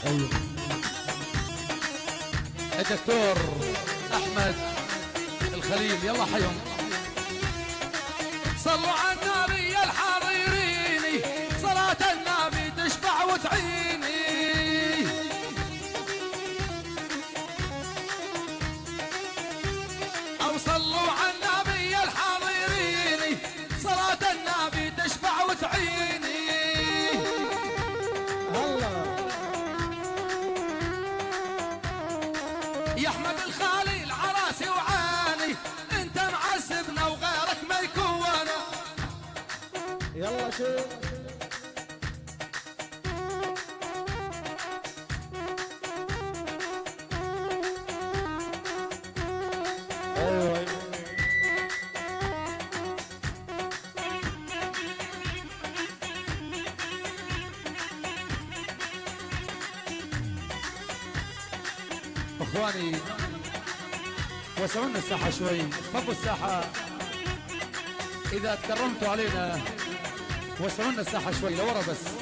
ايوه الدكتور احمد الخليل، يلا حيهم. صلوا على النبي الحريريني، صلاة النبي تشفع وتعيني. أو صلوا على النبي الحريريني، صلاة النبي تشفع وتعيني. يا أحمد الخليل عراسي وعاني، أنت معذبنا وغيرك ما يكون. يلا شوف ايوه اخواني وسعوا لنا الساحه شوي، فضوا الساحه اذا تكرمتوا علينا، وسعوا لنا الساحه شوي لورا بس.